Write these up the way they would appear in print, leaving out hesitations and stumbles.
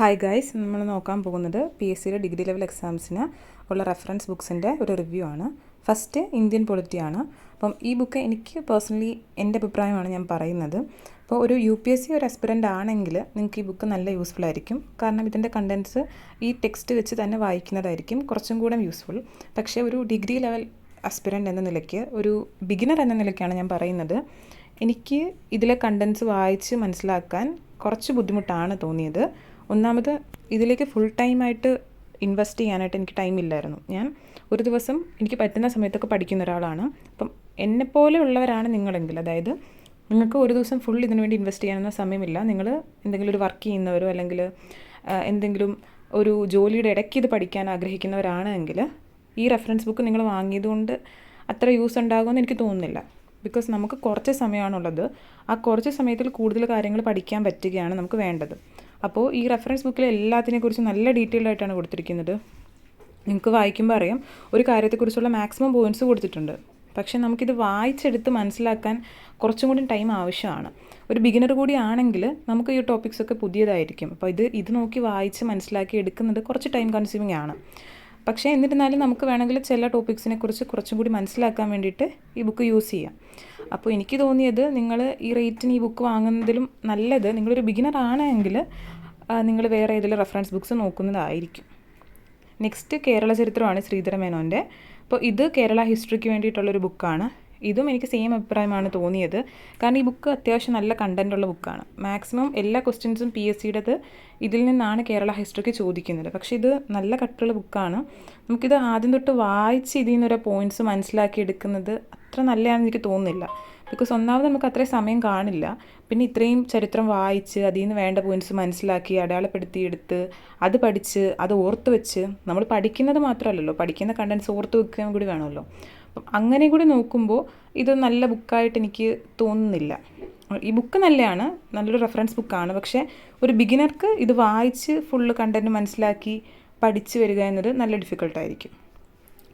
Hi guys, നമ്മൾ നോക്കാൻ പോകുന്നത് PSCയുടെ ഡിഗ്രി ലെവൽ എക്സാംസിന് ഉള്ള റെഫറൻസ് ബുക്സിൻ്റെ ഒരു റിവ്യൂ ആണ്. ഫസ്റ്റ് ഇന്ത്യൻ പൊളിറ്റിയാണ്. അപ്പം ഈ ബുക്ക് എനിക്ക് പേഴ്സണലി എൻ്റെ അഭിപ്രായമാണ് ഞാൻ പറയുന്നത്. അപ്പോൾ ഒരു UPSC ഒരു ആസ്പിറൻ്റ് ആണെങ്കിൽ നിങ്ങൾക്ക് ഈ ബുക്ക് നല്ല യൂസ്ഫുൾ ആയിരിക്കും. കാരണം ഇതിൻ്റെ കണ്ടൻറ്റ്സ് ഈ ടെക്സ്റ്റ് വെച്ച് തന്നെ വായിക്കുന്നതായിരിക്കും കുറച്ചും കൂടെ യൂസ്ഫുൾ. പക്ഷേ ഒരു ഡിഗ്രി ലെവൽ ആസ്പിറൻ്റ് എന്ന നിലയ്ക്ക്, ഒരു ബിഗിനർ എന്ന നിലയ്ക്കാണ് ഞാൻ പറയുന്നത്, എനിക്ക് ഇതിലെ കണ്ടൻറ്റ്സ് വായിച്ച് മനസ്സിലാക്കാൻ കുറച്ച് ബുദ്ധിമുട്ടാണ് തോന്നിയത്. ഒന്നാമത്, ഇതിലേക്ക് ഫുൾ ടൈമായിട്ട് ഇൻവെസ്റ്റ് ചെയ്യാനായിട്ട് എനിക്ക് ടൈമില്ലായിരുന്നു. ഞാൻ ഒരു ദിവസം എനിക്ക് പറ്റുന്ന സമയത്തൊക്കെ പഠിക്കുന്ന ഒരാളാണ്. അപ്പം എന്നെപ്പോലെ ഉള്ളവരാണ് നിങ്ങളെങ്കിൽ, അതായത് നിങ്ങൾക്ക് ഒരു ദിവസം ഫുൾ ഇതിനു വേണ്ടി ഇൻവെസ്റ്റ് ചെയ്യാനൊന്നും സമയമില്ല, നിങ്ങൾ എന്തെങ്കിലും ഒരു വർക്ക് ചെയ്യുന്നവരോ അല്ലെങ്കിൽ എന്തെങ്കിലും ഒരു ജോലിയുടെ ഇടയ്ക്ക് ഇത് പഠിക്കാൻ ആഗ്രഹിക്കുന്നവരാണെങ്കിൽ ഈ റെഫറൻസ് ബുക്ക് നിങ്ങൾ വാങ്ങിയതുകൊണ്ട് അത്ര യൂസ് ഉണ്ടാകുമെന്ന് എനിക്ക് തോന്നുന്നില്ല. ബിക്കോസ് നമുക്ക് കുറച്ച് സമയമാണുള്ളത്. ആ കുറച്ച് സമയത്തിൽ കൂടുതൽ കാര്യങ്ങൾ പഠിക്കാൻ പറ്റുകയാണ് നമുക്ക് വേണ്ടത്. അപ്പോൾ ഈ റെഫറൻസ് ബുക്കിൽ എല്ലാത്തിനെക്കുറിച്ചും നല്ല ഡീറ്റെയിൽഡ് ആയിട്ടാണ് കൊടുത്തിരിക്കുന്നത്. നിങ്ങൾക്ക് വായിക്കുമ്പോൾ അറിയാം, ഒരു കാര്യത്തെക്കുറിച്ചുള്ള മാക്സിമം പോയിൻറ്റ്സ് കൊടുത്തിട്ടുണ്ട്. പക്ഷേ നമുക്കിത് വായിച്ചെടുത്ത് മനസ്സിലാക്കാൻ കുറച്ചും കൂടി ടൈം ആവശ്യമാണ്. ഒരു ബിഗിനർ കൂടി ആണെങ്കിൽ നമുക്ക് ഈ ടോപ്പിക്സൊക്കെ പുതിയതായിരിക്കും. അപ്പോൾ ഇത് നോക്കി വായിച്ച് മനസ്സിലാക്കി എടുക്കുന്നത് കുറച്ച് ടൈം കൺസ്യൂമിങ് ആണ്. പക്ഷേ എന്നിരുന്നാലും നമുക്ക് വേണമെങ്കിൽ ചില ടോപ്പിക്സിനെ കുറിച്ച് കുറച്ചും കൂടി മനസ്സിലാക്കാൻ വേണ്ടിയിട്ട് ഈ ബുക്ക് യൂസ് ചെയ്യാം. അപ്പോൾ എനിക്ക് തോന്നിയത്, നിങ്ങൾ ഈ റേറ്റിന് ഈ ബുക്ക് വാങ്ങുന്നതിലും നല്ലത് നിങ്ങളൊരു ബിഗിനർ ആണെങ്കിൽ നിങ്ങൾ വേറെ ഏതെങ്കിലും റെഫറൻസ് ബുക്ക്സ് നോക്കുന്നതായിരിക്കും. നെക്സ്റ്റ് കേരള ചരിത്രമാണ് ശ്രീധര മേനോൻ്റെ. അപ്പോൾ ഇത് കേരള ഹിസ്റ്ററിക്ക് വേണ്ടിയിട്ടുള്ളൊരു ബുക്കാണ്. ഇതും എനിക്ക് സെയിം അഭിപ്രായമാണ് തോന്നിയത്. കാരണം ഈ ബുക്ക് അത്യാവശ്യം നല്ല കണ്ടൻറ്റുള്ള ബുക്കാണ്. മാക്സിമം എല്ലാ ക്വസ്റ്റ്യൻസും PSCയുടേത് ഇതിൽ നിന്നാണ് കേരള ഹിസ്റ്ററിക്ക് ചോദിക്കുന്നത്. പക്ഷേ ഇത് നല്ല കട്ടുള്ള ബുക്കാണ്. നമുക്കിത് ആദ്യം തൊട്ട് വായിച്ച് ഇതിൽ നിന്നൊരു പോയിൻറ്റ്സ് മനസ്സിലാക്കി എടുക്കുന്നത് അത്ര നല്ലതാണെന്ന് എനിക്ക് തോന്നുന്നില്ല. ബിക്കോസ് ഒന്നാമത് നമുക്ക് അത്രയും സമയം കാണില്ല. പിന്നെ ഇത്രയും ചരിത്രം വായിച്ച് അതിൽ നിന്ന് വേണ്ട പോയിൻറ്റ്സ് മനസ്സിലാക്കി അടയാളപ്പെടുത്തിയെടുത്ത് അത് പഠിച്ച് അത് ഓർത്ത് വെച്ച്, നമ്മൾ പഠിക്കുന്നത് മാത്രമല്ലല്ലോ, പഠിക്കുന്ന കണ്ടൻറ്റ്സ് ഓർത്ത് വെക്കാൻ കൂടി വേണമല്ലോ. അപ്പം അങ്ങനെ കൂടി നോക്കുമ്പോൾ ഇത് നല്ല ബുക്കായിട്ട് എനിക്ക് തോന്നുന്നില്ല. ഈ ബുക്ക് നല്ലതാണ്, നല്ലൊരു റെഫറൻസ് ബുക്കാണ്. പക്ഷേ ഒരു ബിഗിനർക്ക് ഇത് വായിച്ച് ഫുള്ള് കണ്ടൻറ്റ് മനസ്സിലാക്കി പഠിച്ച് വരിക എന്നത് നല്ല ഡിഫിക്കൽട്ടായിരിക്കും.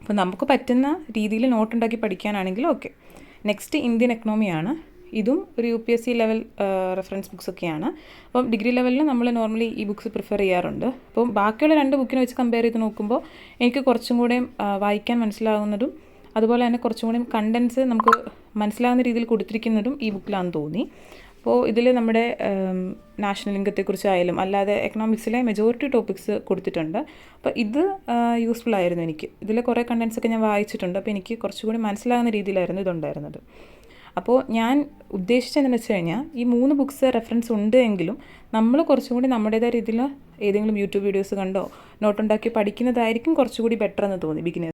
അപ്പോൾ നമുക്ക് പറ്റുന്ന രീതിയിൽ നോട്ടുണ്ടാക്കി പഠിക്കാനാണെങ്കിൽ ഓക്കെ. നെക്സ്റ്റ് ഇന്ത്യൻ എക്കണോമിയാണ്. ഇതും ഒരു UPSC ലെവൽ റെഫറൻസ് ബുക്സൊക്കെയാണ്. അപ്പം ഡിഗ്രി ലെവലിൽ നമ്മൾ നോർമലി ഈ ബുക്സ് പ്രിഫർ ചെയ്യാറുണ്ട്. അപ്പം ബാക്കിയുള്ള 2 ബുക്കിനെ വെച്ച് കമ്പയർ ചെയ്ത് നോക്കുമ്പോൾ എനിക്ക് കുറച്ചും കൂടെ വായിക്കാൻ മനസ്സിലാകുന്നതും അതുപോലെ തന്നെ കുറച്ചും കൂടി കണ്ടൻറ്റ്സ് നമുക്ക് മനസ്സിലാകുന്ന രീതിയിൽ കൊടുത്തിരിക്കുന്നതും ഈ ബുക്കിലാണെന്ന് തോന്നി. അപ്പോൾ ഇതിൽ നമ്മുടെ നാഷണൽ ഇൻകത്തെക്കുറിച്ചായാലും അല്ലാതെ എക്കണോമിക്സിലെ മെജോറിറ്റി ടോപ്പിക്സ് കൊടുത്തിട്ടുണ്ട്. അപ്പോൾ ഇത് യൂസ്ഫുൾ ആയിരുന്നു എനിക്ക്. ഇതിലെ കുറേ കണ്ടൻറ്റ്സൊക്കെ ഞാൻ വായിച്ചിട്ടുണ്ട്. അപ്പോൾ എനിക്ക് കുറച്ചുകൂടി മനസ്സിലാകുന്ന രീതിയിലായിരുന്നു ഇതുണ്ടായിരുന്നത്. അപ്പോൾ ഞാൻ ഉദ്ദേശിച്ചതെന്ന് വെച്ച് കഴിഞ്ഞാൽ, ഈ 3 ബുക്സ് റെഫറൻസ് ഉണ്ട് എങ്കിലും നമ്മൾ കുറച്ചും കൂടി നമ്മുടേതായ രീതിയിൽ ഏതെങ്കിലും യൂട്യൂബ് വീഡിയോസ് കണ്ടോ നോട്ടുണ്ടാക്കി പഠിക്കുന്നതായിരിക്കും കുറച്ചുകൂടി ബെറ്റർ എന്ന് തോന്നി ബിഗിനേഴ്സ്.